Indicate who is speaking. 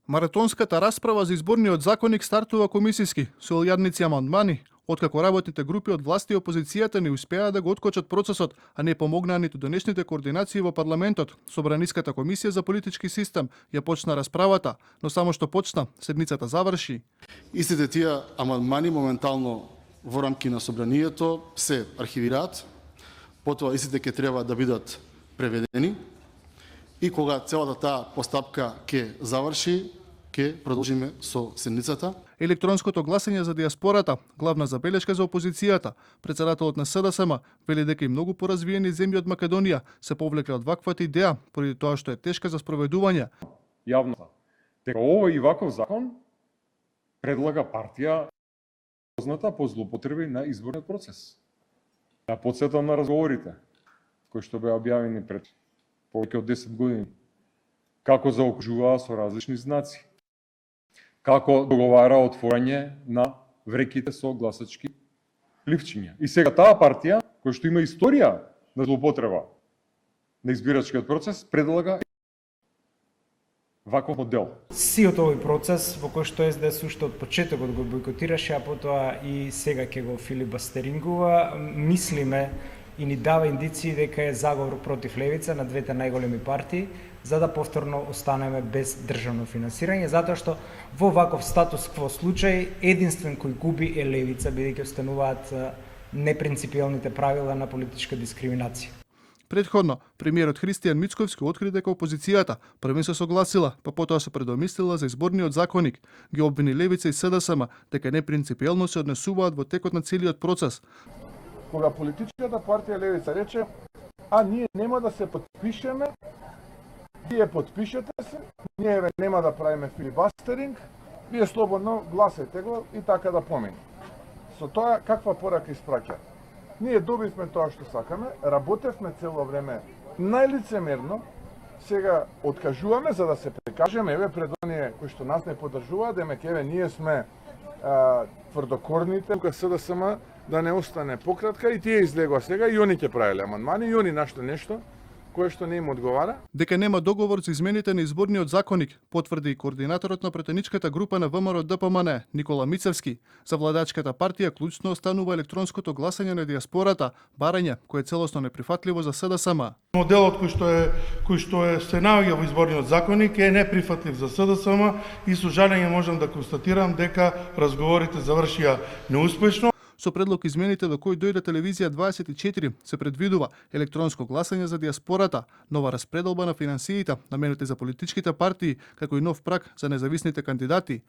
Speaker 1: Маратонската расправа за изборниот законник стартува комисиски, со илјадници амандмани, откако работните групи од власт и опозицијата не успеа да го откочат процесот, а не помогнаа ниту денешните координации во парламентот. Собраниската комисија за политички систем ја почна расправата, но само што почна, седмицата заврши.
Speaker 2: Истите тие амандмани моментално во рамки на собранието се архивираат, потоа истите ќе треба да бидат преведени и кога целата таа постапка ќе заврши, ќе продолжиме со седницата.
Speaker 1: Електронското гласање за диаспората, главна забелешка за опозицијата. Председателот на СДСМ вели дека и многу поразвиени земји од Македонија се повлекле од ваквата идеја, поради тоа што е тешка за спроведување.
Speaker 3: Јавно дека овој и ваков закон предлага партија позната по злоупотреби на изборниот процес. Да потсетам на разговорите кои што беа објавени пред повеќе од 10 години, како заокружуваа со различни знаци, како договара отворање на вреките со гласачки ливчиња. И сега таа партија, која што има историја на злоупотреба на избирачкиот процес, предлага ваков модел.
Speaker 4: Сиот овој процес во кој што СДС уште од почетокот го бойкотираше, а потоа и сега ќе го филибастерингува, мислиме и ни дава индиции дека е заговор против левица на двете најголеми партии, за да повторно останеме без државно финансирање, затоа што во ваков статус кво случај единствен кој губи е левица, бидејќи остануваат непринципиелните правила на политичка дискриминација.
Speaker 1: Предходно, премиерот Христијан Мицковски откри дека опозицијата првен се согласила, па потоа се предомислила за изборниот законник. Ги обвини левица и СДСМ дека непринципиелно се однесуваат во текот на целиот процес.
Speaker 5: Кога политичката партија Левица рече, а ние нема да се подпишеме, вие подпишете се, ние нема да правиме филибастеринг, вие слободно гласете го и така да помине. Со тоа каква порака испраќа? Ние добивме тоа што сакаме, работевме цело време најлицемерно, сега откажуваме за да се прекажеме, еве пред оние кои што нас не поддржуваат, демек еве ние сме тврдокорните, тука СДСМ да не остане пократка и тие излегува сега и они ќе правеле амандмани и они нашто нешто кое што не им одговара.
Speaker 1: Дека нема договор за измените на изборниот законник, потврди и координаторот на претеничката група на ВМРО ДПМН Никола Мицевски. За владачката партија клучно останува електронското гласање на диаспората, барање кое е целосно неприфатливо за СДСМ.
Speaker 6: Моделот кој што се наоѓа во изборниот законник е неприфатлив за СДСМ и со жалење можам да констатирам дека разговорите завршија неуспешно.
Speaker 1: Со предлог измените до кој дојде телевизија 24 се предвидува електронско гласање за диаспората, нова распределба на финансиите наменети за политичките партии, како и нов праг за независните кандидати.